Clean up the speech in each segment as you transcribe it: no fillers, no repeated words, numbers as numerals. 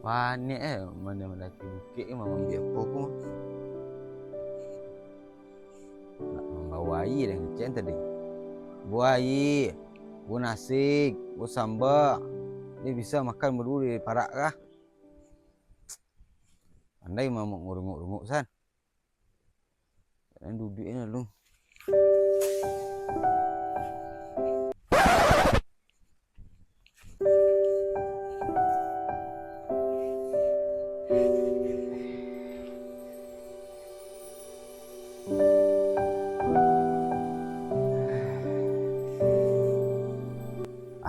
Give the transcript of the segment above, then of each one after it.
Panik mana lelaki bukit ke memang ambil apa aku. Nak membawa air dan ngecen tadi. Buah air, buah nasi, buah sambal. Ni bisa makan berdua di parak kah? Pandai memang ngurung-ngurung san. Dan duduknya lu.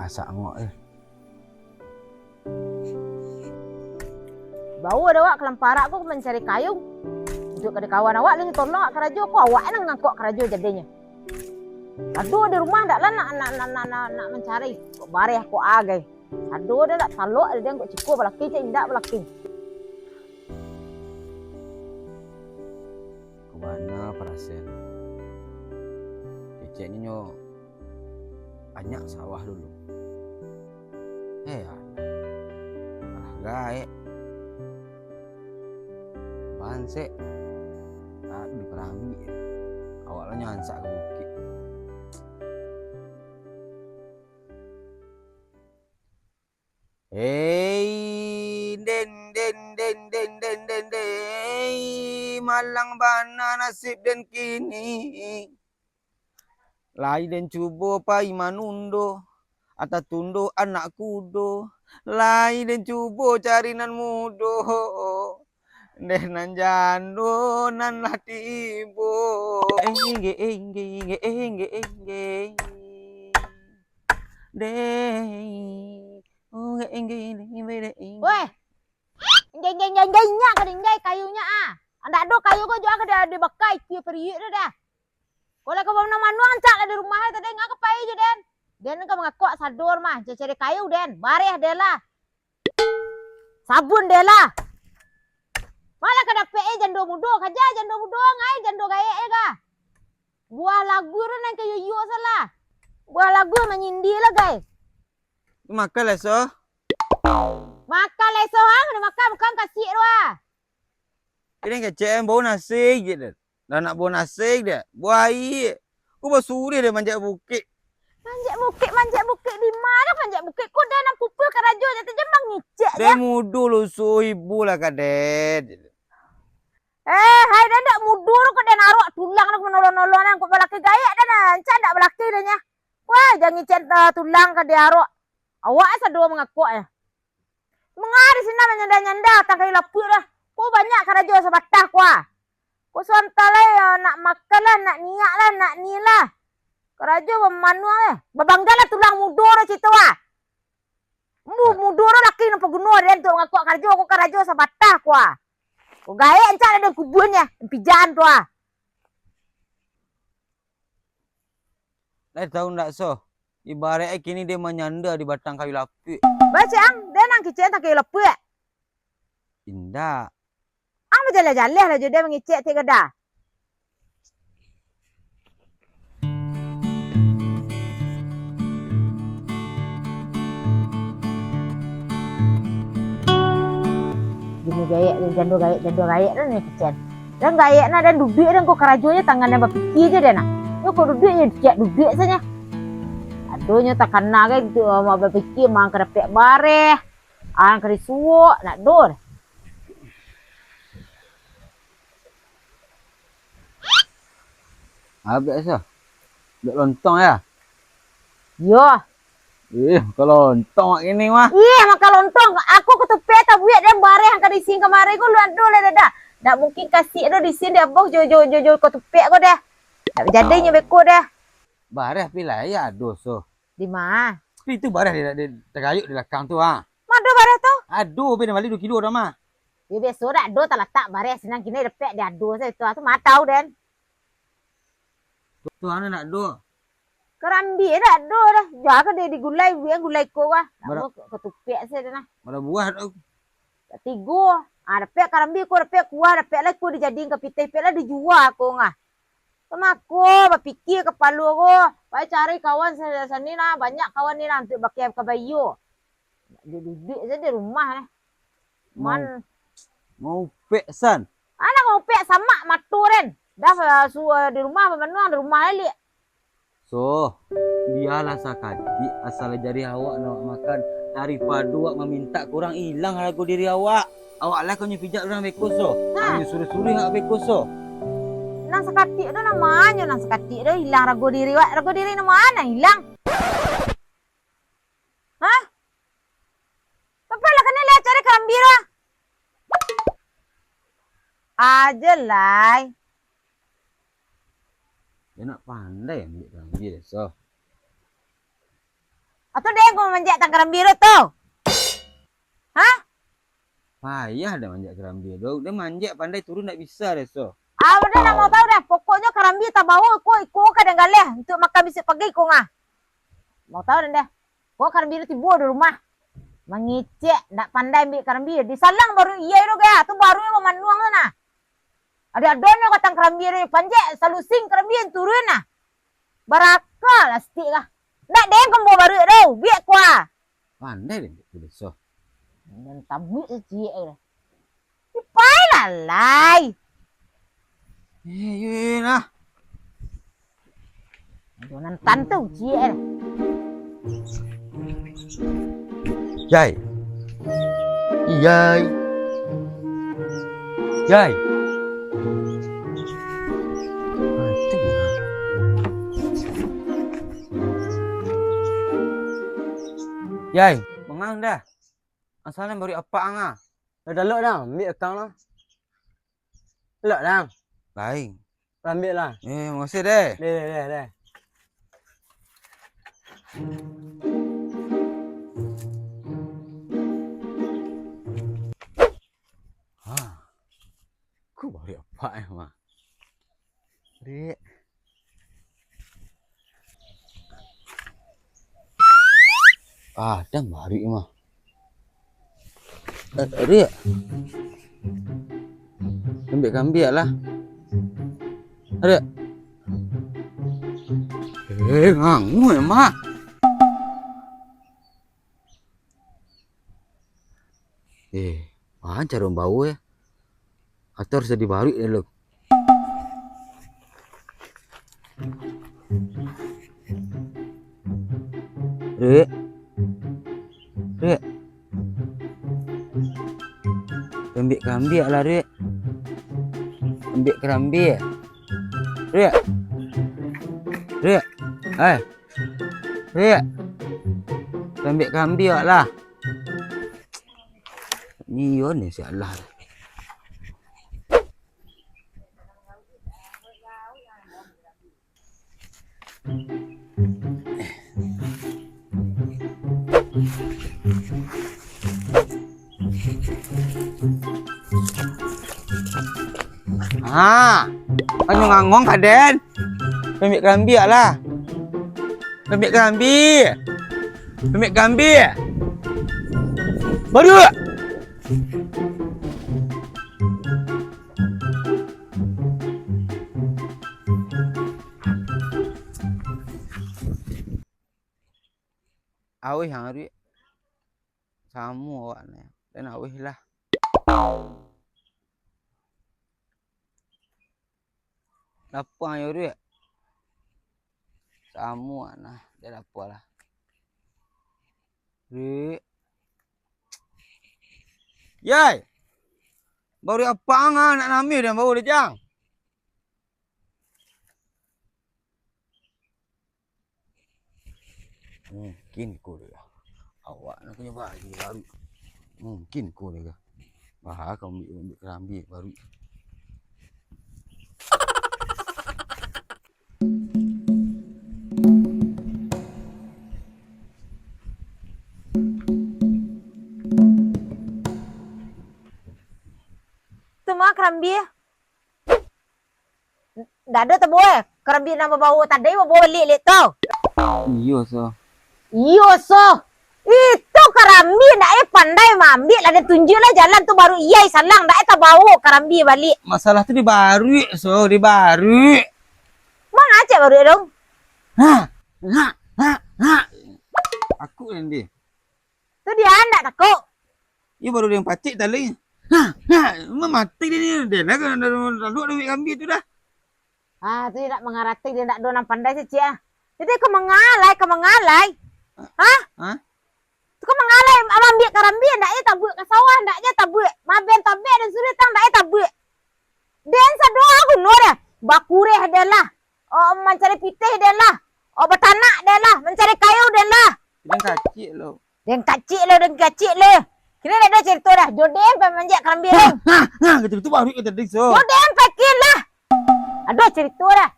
Asak ngok Bau ada awak kelamparak aku mencari kayu. Untuk ke kawan awak lagi tolong kerajo aku awak nang ngangkok kerajo jadinya. Aduh di rumah dak lah nak mencari. Kok bareh aku agai. Aduh dah tak salok dia kok cukup belaki cak indak belaki. ke mana perasaan. Keceknya nyo banyak sawah dulu. Alah gaek. Bansek. Tak di perambi. Awaknya nyansak ke bukit. Den. Malang bana nasib dan kini. Lai dan cubo pai manundo. Ata tundo anak kudo. Lai dan cubo cari nan mudo. Deh nan jando nan latibo. Engge. Weh. Jeng kadingai kayunya ah. Anda do kayu ko juga ada di bekai kieu periuk dah. Kalau kau mau manuang cak di rumah tadi ngak kepai je den. Den kau mengakok sador mah cari kayu den. Bareh dela. Sabun dela. Malah kada pe jando mudo kaja jando mudo ngai jando gaye ga. Buah lagu nang kayu yu salah. Buah lagu menyindi lah guys. Makan lah so. Makan leso hang ada makan bukan kasih doa. Ini kecek bau nasi je dah. Dah nak bau nasi dia. Buah air. Aku basuri dia manjat bukit. Manjat bukit di mana manjat bukit? Kau dah nak pupul kerajo je terjemang ngicek Dia mudu lu so ibu lah kadet. Hai dah ndak mudur kau dah naruh tulang nak menolong-nolong kau belaki gaya dah nah. Encan ndak belaki dah nya. Wah, jangan ngicek tulang ke dia arok. Awak sadua mengakok ya. Mengari sini menyanda-nyanda tak kayak lapuk dah. Kau banyak kerajo sebatah kuah. Kau sontalai nak makan lah, nak niak lah, nak ni lah. Kerajo manual eh. Babanggalah tulang mudur situ ah. Mudur laki nak pegunur dia untuk ngakok kerajo. Kau kerajo sebatah kuah. Kau gaya encan ada kubunnya, pijan tu ah. Lai tahu ndak so? Ibaratnya kini dia menyanda di batang kayu lapuk. Bacang, dia nang kicik tak kayak lapuk. Indah. Ang berjalan-jalan lah dia mengicik tiga dah. Gini gaya, jando gaya dah ni kicik. Dan gaya na dan duduk dan kau kerajonya tangannya berpikir je dia nak. Yo kau duduknya cek duduk saja. Aduhnya tak kena kan tu mau berpikir mang kerapek bareh. Ang keri suwok nak dor. Habis so. Dek lontong ya? Yo. Kalau lontong ini mah. Makan lontong. Aku ketepek tak buat dan bareh yang kari sing kemarin ku luan dulu dah dah. Tak mungkin kasih do di sini dia bok jojo ketepek ko dah. Tak jadinya beko dah. Bareh pilih ya aduh so. Di mana? Itu bareh di terkayuk di belakang tu ah. Mana bareh tu? Aduh, benda balik 2 kilo dah mah. Ya biasa dah do tak letak bareh senang kini depek dia ado saya tu mah tahu den. Tu ana nak do. Kerambi dah do dah. Jaga dia digulai gulai ko wah. Ketepek saya dah. Mana buah tu. Tigo. Depek kerambi ko depek kuah depek lah ko dijadiin ke pitih lah dijual ko ngah. Sama aku berpikir kepala aku. Baik cari kawan sini lah. Banyak kawan ni lah untuk pakai ke bayu. Dia duduk saja di rumah lah. Man, Mau peksan. anak mau pek sama maturen. Dah di rumah memenuang di rumah lagi. So, biarlah sakati asal jari awak nak makan daripada awak meminta kurang hilang harga diri awak. Awak lah kau pijak orang beko so. Hanya suruh-suruh hak beko so. Nang sekati itu namanya nang sekati itu hilang ragu diri wak. Ragu diri mana hilang? Hah? Tapi lah kena lihat cari kerambira. Aja lah. Dia nak pandai ambil kerambir so. Atau dia yang memanjat tang kerambira tu? Hah? Payah dah manjat kerambir. Dia manjat pandai turun tak bisa dah so. Udah nak mau tahu dah. Pokoknya kerambir tak bawa ko kadang galeh untuk makan bisik pagi ko ngah. Mau tahu dah. Ko kerambir tibu di rumah. Mengicek, tak pandai ambil kerambir. Disalang baru iya itu gaya. Tu baru yang memanduang sana. Ada adonnya kata kerambir panjat selalu sing kerambir turun nah. Barakal lah stik lah. Nak dia yang bawa baru tu. Biar kuah. Pandai dia ambil so. Dan tabuk je lah. Ipai lah lai. Lah. Jangan tantu je lah. Jai. Jai. Jai. Jai, mengang dah. Asalnya baru apa angah? Dah lok dah, ambil akang lah. Lok dah. Lain. Ambil lah. Makasih deh. Dah. Aku baru apa mah? Dek. Dah baru mah. Dek. Ambil kambing lah. Ada. Ngangu emang. Pancar dong bau ya. Atau harus dibaru ya lo. Rek. Ambil kambing lah Rek. Ambil kerambir. Rek. Rek. Ambil kambing lah. Ni ni sialah. Kan ngangong kaden. Ambil kambing lah. Ambil kambing. Baru. Awih hari samu awaknya dan awih lah. Lapang ya Rek. Samu nah, dia lapang lah. Rek. Yai. Baru apa nak nami dia baru dia jang. Mungkin ko dia. Awak nak punya baju baru. Mungkin ko dia. Bah kau ambil kerambi baru. Semua kerambi. Dah ada tu boy. Kerambi nama bawa tadi bawa lik tu. Iya so. Itu kerambi nak pandai ambil ada tunjuklah jalan tu baru iya salang dak eta bawa kerambi balik. Masalah tu dibaru so, dibaru. Mang aja baru dong. Aku yang dia. Tu dia ndak takut. Ini baru dia yang pacik tali. Mati dia ni. Dia lah kan lalu duit kambing tu dah. Ah, tu dia nak mengarati, dia nak donang pandai si Cik. Jadi kau mengalai. Hah? Hah? Tu kau mengalai, ambil karambi, ndaknya tak buat ke sawah, ndaknya tak buat. Maben tabek dan sudah tang ndaknya tak buat. Dan sadoa aku no dia. Bakureh dia lah. Oh, mencari pitih dia lah. Oh, bertanak dia lah. Mencari kayu dia lah. Dia kacik lo. Dan kacik le. Kira ada cerita dah. Jodem pemanjat karambi le. Betul-betul baru kita tadi so. Jodem pakin lah. Aduh cerita dah.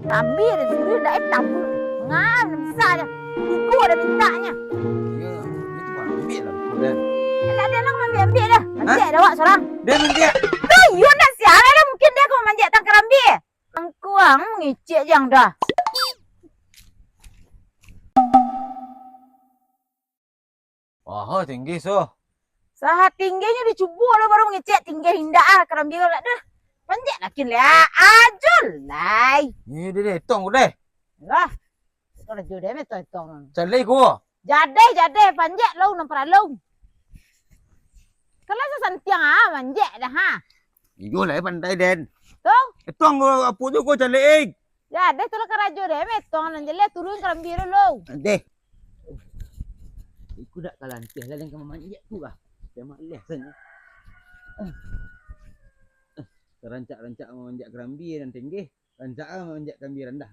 Karambi dia suruh dah tabu. Ngam bisa aja. Tiga ada mintanya. Ya, itu baru ambil lah betul kan. Ada nak ambil dah. Manjat dah awak seorang. Dia nanti You nak siapa dah mungkin dia kau manjat tang karambi. Angkuang ngicik jang dah. wah tinggi so. Sahat tingginya dicuba lah baru ngecek tinggi hindak ah karambi kau tak dah. Manjat lah kin lah. Ajul lai. Ni dia tong deh. Lah. Kalau jodoh me tong. Cari ko. Jade panjat lo nampak lo. Kalau sesantiang ah manjat dah ha. Igo lah pandai den. Tu. Tong apa tu ko cari. Jade tu lah kerajo deh me tong nanjale turun karambi lo. Deh. Iku dak kalantih lah dengan manjat tu lah. Dia malas sebenarnya. Rancak-rancak memanjat kerambi dan tinggi. Rancak memanjat kerambi rendah.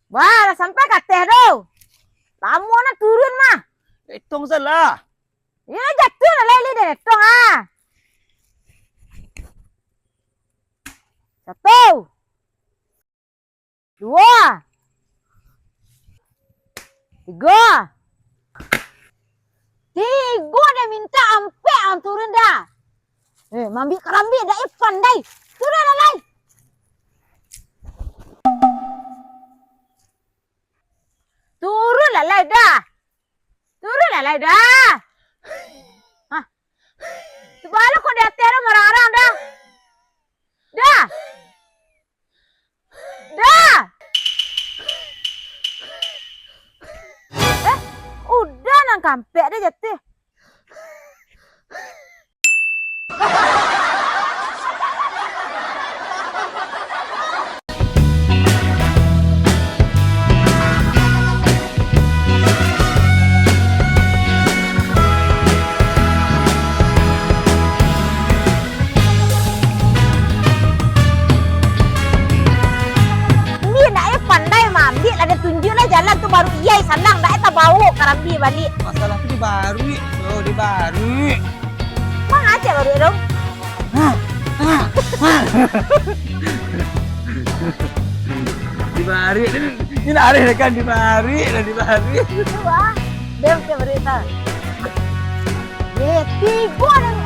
Wah, dah sampai kateh tu. Lama nak turun mah. Tong salah. Ya jatuh lah lele deh tong ah. Satu. Dua. Tiga. Tiga dah minta ampe am turun dah. Mambi karambi dah pandai. Turun lah lai. Turun lah lai dah. Turun lah lai dah. Hah. Sebalik kau di atas dah marah-marah dah. Dah. Dah. Udah nang kampek dah jatuh. Jalan tu baru iya salang dah eta bau karambi balik. Masalah tu di baru. So di baru. Mang aja baru dong. Di baru. Ini nak ada kan di baru dan di baru. Wah, dem ke berita. Tiga orang